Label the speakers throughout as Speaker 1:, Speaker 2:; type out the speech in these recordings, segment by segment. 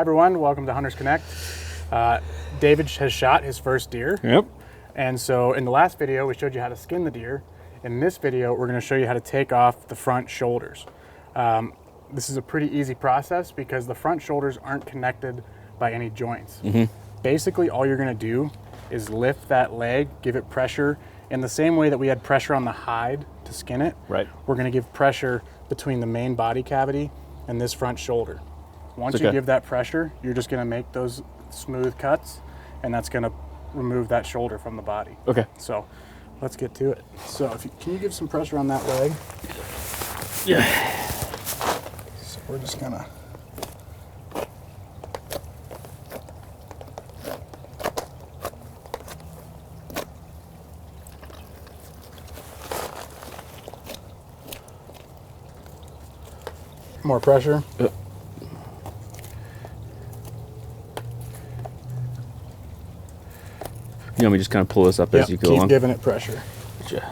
Speaker 1: Hi everyone, welcome to Hunters Connect. David has shot his first deer.
Speaker 2: Yep.
Speaker 1: And so in the last video, we showed you how to skin the deer. In this video, we're gonna show you how to take off the front shoulders. This is a pretty easy process because the front shoulders aren't connected by any joints. Basically, all you're gonna do is lift that leg, give it pressure. In the same way that we had pressure on the hide to skin it,
Speaker 2: Right.
Speaker 1: we're gonna give pressure between the main body cavity and this front shoulder. Once you give that pressure, you're just gonna make those smooth cuts, and that's gonna remove that shoulder from the body.
Speaker 2: Okay.
Speaker 1: So let's get to it. So can you give some pressure on that leg?
Speaker 2: Yeah.
Speaker 1: So we're just gonna. More pressure.
Speaker 2: Yep. You want me to just kind of pull this up as you go along?
Speaker 1: Keep giving it pressure.
Speaker 2: Gotcha.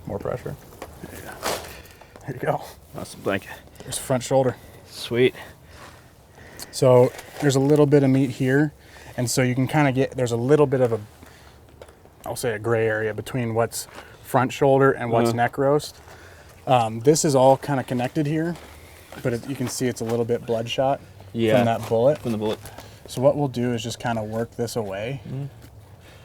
Speaker 1: More pressure. There you go.
Speaker 2: Awesome, thank you.
Speaker 1: There's the front shoulder.
Speaker 2: Sweet.
Speaker 1: So there's a little bit of meat here, and so you can kind of there's a little bit of a, I'll say a gray area between what's front shoulder and what's neck roast. This is all kind of connected here, but you can see it's a little bit bloodshot from that bullet.
Speaker 2: From the bullet.
Speaker 1: So what we'll do is just kind of work this away.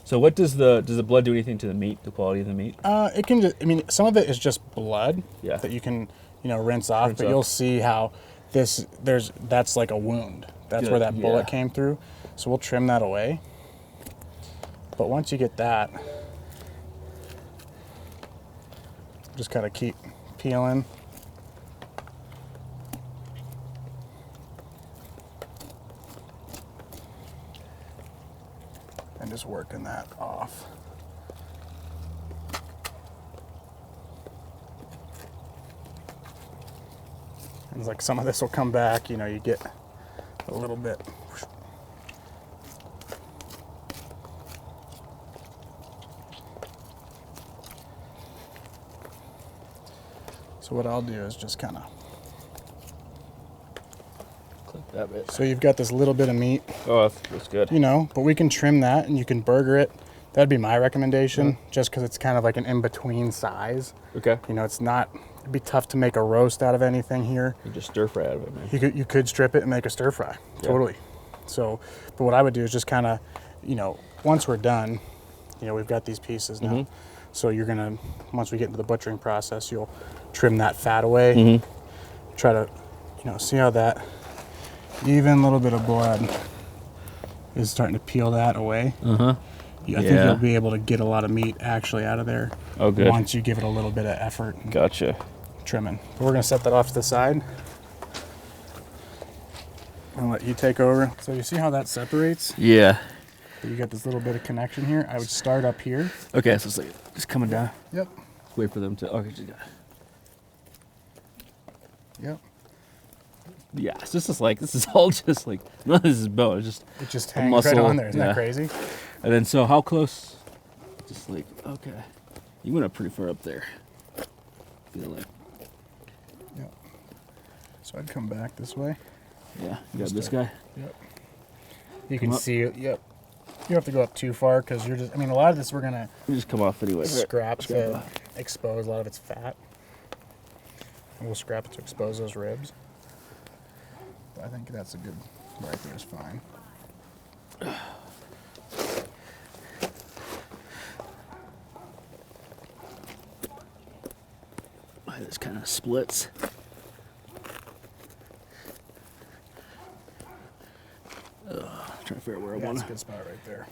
Speaker 2: So what does the blood do anything to the meat, the quality of the meat?
Speaker 1: It can just, I mean, some of it is just blood that you can, rinse off, but you'll see how that's like a wound. That's where that bullet came through. So we'll trim that away. But once you get that, just kind of keep peeling. And just working that off. And it's like some of this will come back, you get a little bit. So what I'll do is just kind of
Speaker 2: Clip that bit.
Speaker 1: So you've got this little bit of meat.
Speaker 2: Oh, that's good.
Speaker 1: But we can trim that and you can burger it. That'd be my recommendation, just because it's kind of like an in-between size.
Speaker 2: Okay.
Speaker 1: It'd be tough to make a roast out of anything here.
Speaker 2: You just stir fry out of it, man.
Speaker 1: You could strip it and make a stir fry, totally. So, but what I would do is just kind of, once we're done, we've got these pieces now. So you're gonna, once we get into the butchering process, you'll trim that fat away. Try to, see how that even little bit of blood is starting to peel that away. I think you'll be able to get a lot of meat actually out of there.
Speaker 2: Oh, good.
Speaker 1: Once you give it a little bit of effort.
Speaker 2: Gotcha.
Speaker 1: Trimming. But we're gonna set that off to the side and let you take over. So you see how that separates?
Speaker 2: Yeah.
Speaker 1: You got this little bit of connection here. I would start up here.
Speaker 2: Okay, so it's like just coming down.
Speaker 1: Yep.
Speaker 2: Wait for them to. Okay.
Speaker 1: Yep.
Speaker 2: Yeah, so this is all just like none of this is bone. It
Speaker 1: just hangs right on there. Isn't that crazy?
Speaker 2: And then so how close? Just like okay, you went up pretty far up there. Feel like.
Speaker 1: Yep. So I'd come back this way.
Speaker 2: Yeah, you got this guy.
Speaker 1: Yep. You can see it. Yep. You don't have to go up too far because you're just. I mean, a lot of this we're gonna.
Speaker 2: You just come off anyway.
Speaker 1: Scrap to expose a lot of its fat. And we'll scrap it to expose those ribs. I think that's a good. Right there is fine.
Speaker 2: This kind of splits. Trying to figure out where I want
Speaker 1: That's a good spot right there.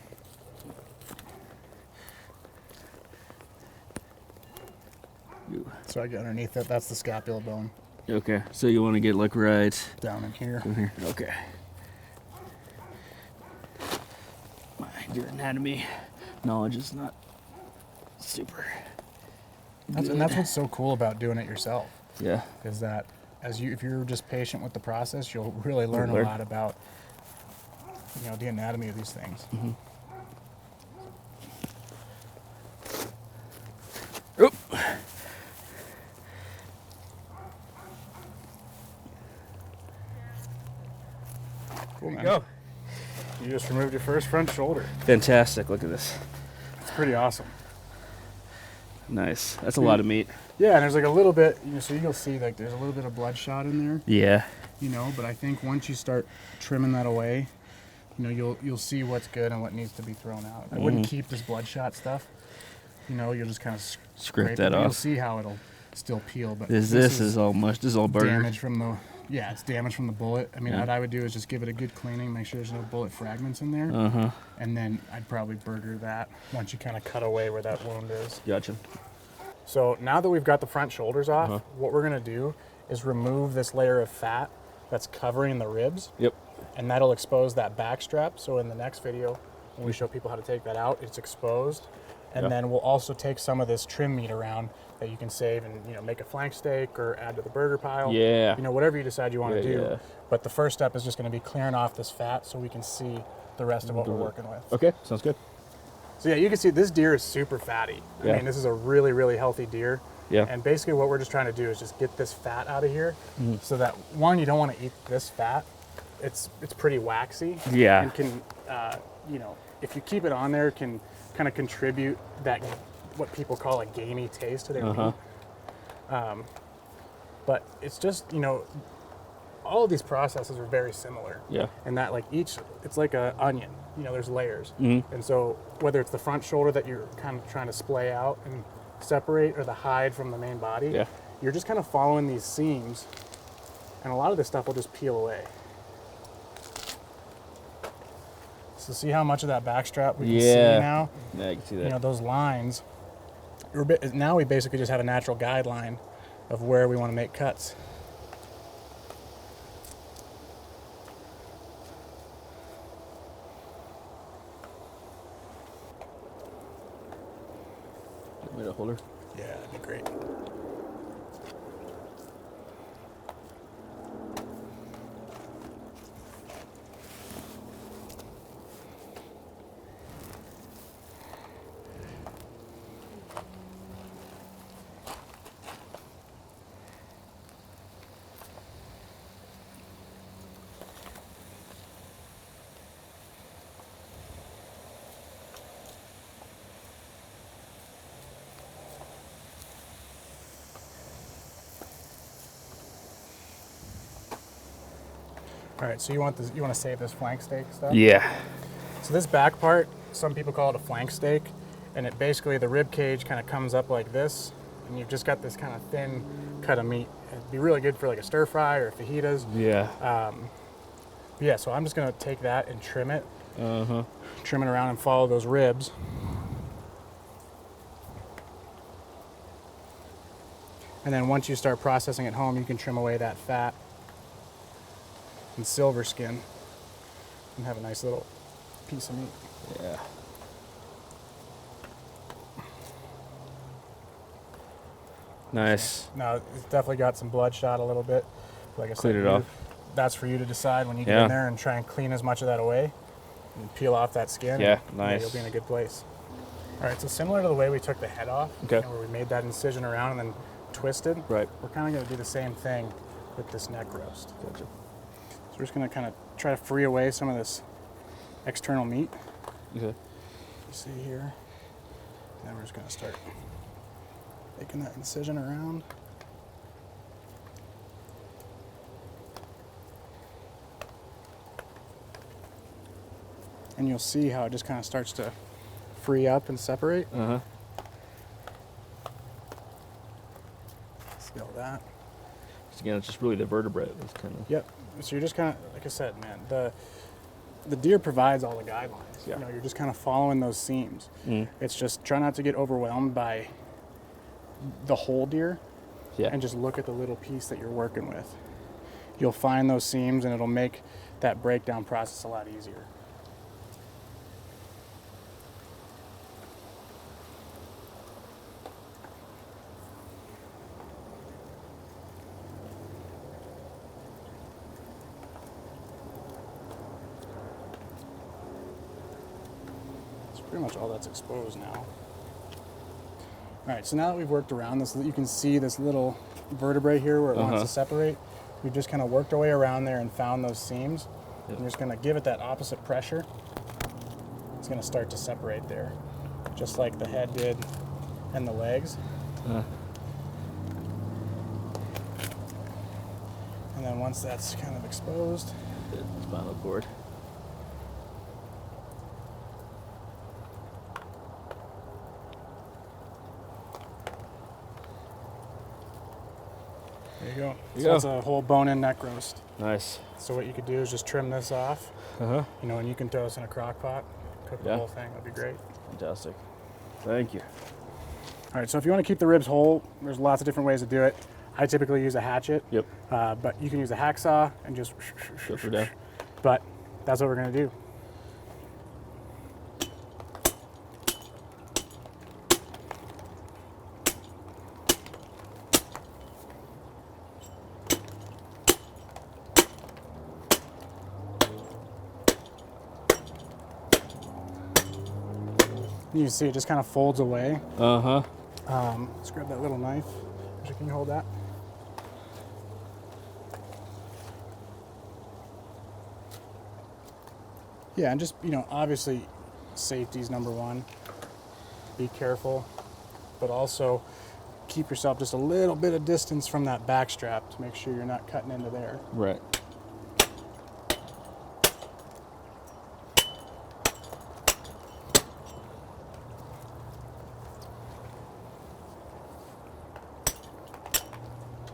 Speaker 1: So I get underneath it. That's the scapula bone.
Speaker 2: Okay, so you want to get like right
Speaker 1: down in here.
Speaker 2: Okay. Your anatomy knowledge is not super.
Speaker 1: And that's what's so cool about doing it yourself.
Speaker 2: Yeah.
Speaker 1: Is that if you're just patient with the process, you'll really learn a lot about the anatomy of these things. Cool,
Speaker 2: There
Speaker 1: man.
Speaker 2: you go.
Speaker 1: You just removed your first front shoulder.
Speaker 2: Fantastic. Look at this.
Speaker 1: It's pretty awesome.
Speaker 2: Nice. That's a lot of meat.
Speaker 1: Yeah, and there's like a little bit, so you'll see like there's a little bit of bloodshot in there,
Speaker 2: Yeah.
Speaker 1: but I think once you start trimming that away, you'll see what's good and what needs to be thrown out. I wouldn't keep this bloodshot stuff. You'll just kind of
Speaker 2: Scrape that
Speaker 1: it.
Speaker 2: off.
Speaker 1: You'll see how it'll still peel, but
Speaker 2: This is all mush. This is all burger.
Speaker 1: damage from the it's damage from the bullet. I mean, what I would do is just give it a good cleaning, make sure there's no bullet fragments in there, and then I'd probably burger that once you kind of cut away where that wound is.
Speaker 2: Gotcha.
Speaker 1: So now that we've got the front shoulders off, what we're gonna do is remove this layer of fat that's covering the ribs.
Speaker 2: Yep.
Speaker 1: And that'll expose that back strap. So in the next video, when we show people how to take that out, it's exposed. And then we'll also take some of this trim meat around that you can save and make a flank steak or add to the burger pile.
Speaker 2: Yeah.
Speaker 1: Whatever you decide you want to do.
Speaker 2: Yeah.
Speaker 1: But the first step is just going to be clearing off this fat so we can see the rest of what we're working with.
Speaker 2: Okay, sounds good.
Speaker 1: So yeah, you can see this deer is super fatty. I mean, this is a really, really healthy deer.
Speaker 2: Yeah.
Speaker 1: And basically what we're just trying to do is just get this fat out of here so that, one, you don't want to eat this fat. It's pretty waxy.
Speaker 2: Yeah.
Speaker 1: And can, if you keep it on there, can kind of contribute that, what people call a gamey taste to their meat. But it's just, all of these processes are very similar.
Speaker 2: Yeah.
Speaker 1: And that it's like an onion, there's layers. And so whether it's the front shoulder that you're kind of trying to splay out and separate or the hide from the main body, you're just kind of following these seams and a lot of this stuff will just peel away. So see how much of that backstrap we can see now?
Speaker 2: Yeah, I can see that.
Speaker 1: Those lines, now we basically just have a natural guideline of where we want to make cuts.
Speaker 2: Get me the holder.
Speaker 1: Yeah, that'd be great. All right, so you want to save this flank steak stuff?
Speaker 2: Yeah.
Speaker 1: So this back part, some people call it a flank steak, and it basically, the rib cage kind of comes up like this, and you've just got this kind of thin cut of meat. It'd be really good for like a stir fry or fajitas.
Speaker 2: Yeah.
Speaker 1: Yeah, so I'm just gonna take that and trim it. Trim it around and follow those ribs. And then once you start processing at home, you can trim away that fat and silver skin and have a nice little piece of meat.
Speaker 2: Yeah. Nice.
Speaker 1: Now, it's definitely got some bloodshot a little bit. Like I said,
Speaker 2: Clean it off.
Speaker 1: That's for you to decide when you get in there and try and clean as much of that away and peel off that skin.
Speaker 2: Yeah,
Speaker 1: and,
Speaker 2: nice.
Speaker 1: you'll be in a good place. All right, so similar to the way we took the head off,
Speaker 2: Okay.
Speaker 1: where we made that incision around and then twisted,
Speaker 2: Right.
Speaker 1: we're kind of going to do the same thing with this neck roast.
Speaker 2: Gotcha.
Speaker 1: So we're just going to kind of try to free away some of this external meat.
Speaker 2: Okay.
Speaker 1: You see here. And then we're just going to start making that incision around. And you'll see how it just kind of starts to free up and separate. See all that?
Speaker 2: So again, it's just really the vertebrae. It's kind of.
Speaker 1: Yep. So you're just kind of, like I said, man, the deer provides all the guidelines.
Speaker 2: Yeah.
Speaker 1: You're just kind of following those seams. It's just try not to get overwhelmed by the whole deer.
Speaker 2: Yeah.
Speaker 1: And just look at the little piece that you're working with. You'll find those seams and it'll make that breakdown process a lot easier. Pretty much all that's exposed now. All right, so now that we've worked around this, you can see this little vertebrae here where it wants to separate. We've just kind of worked our way around there and found those seams. Yep. I'm just gonna give it that opposite pressure. It's gonna start to separate there, just like the head did and the legs. And then once that's kind of exposed,
Speaker 2: the spinal cord.
Speaker 1: there you go.
Speaker 2: There you
Speaker 1: So
Speaker 2: go.
Speaker 1: that's a whole bone-in neck roast.
Speaker 2: Nice.
Speaker 1: So what you could do is just trim this off,
Speaker 2: Uh-huh.
Speaker 1: you know, and you can throw this in a crock pot, cook the
Speaker 2: Yeah.
Speaker 1: whole thing. That'd be great.
Speaker 2: Fantastic. Thank you.
Speaker 1: All right, so if you want to keep the ribs whole, there's lots of different ways to do it. I typically use a hatchet,
Speaker 2: Yep.
Speaker 1: but you can use a hacksaw and just.
Speaker 2: Filter down.
Speaker 1: But that's what we're gonna do. You can see it just kind of folds away.
Speaker 2: Uh-huh.
Speaker 1: Let's grab that little knife. Actually, can you hold that? Yeah, and just, you know, obviously safety's number one. Be careful, but also keep yourself just a little bit of distance from that back strap to make sure you're not cutting into there.
Speaker 2: Right.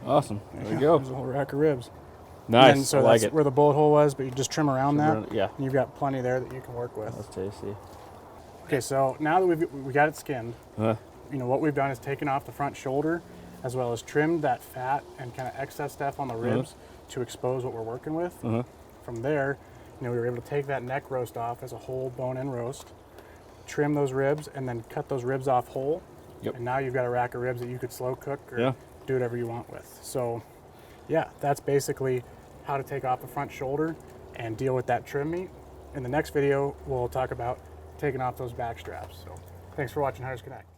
Speaker 2: Awesome. There you go.
Speaker 1: There's a whole rack of ribs.
Speaker 2: Nice.
Speaker 1: And so
Speaker 2: I like
Speaker 1: that's
Speaker 2: it.
Speaker 1: where the bullet hole was, but you just trim around that.
Speaker 2: Yeah.
Speaker 1: And you've got plenty there that you can work with.
Speaker 2: That's tasty.
Speaker 1: Okay, so now that we got it skinned,
Speaker 2: Uh-huh.
Speaker 1: you know, what we've done is taken off the front shoulder as well as trimmed that fat and kind of excess stuff on the ribs to expose what we're working with.
Speaker 2: Uh-huh.
Speaker 1: From there, you know, we were able to take that neck roast off as a whole bone-in roast, trim those ribs, and then cut those ribs off whole.
Speaker 2: Yep.
Speaker 1: And now you've got a rack of ribs that you could slow cook or
Speaker 2: Yeah.
Speaker 1: do whatever you want with. So, yeah, that's basically how to take off the front shoulder and deal with that trim meat. In the next video, we'll talk about taking off those back straps. So, thanks for watching Hunters Connect.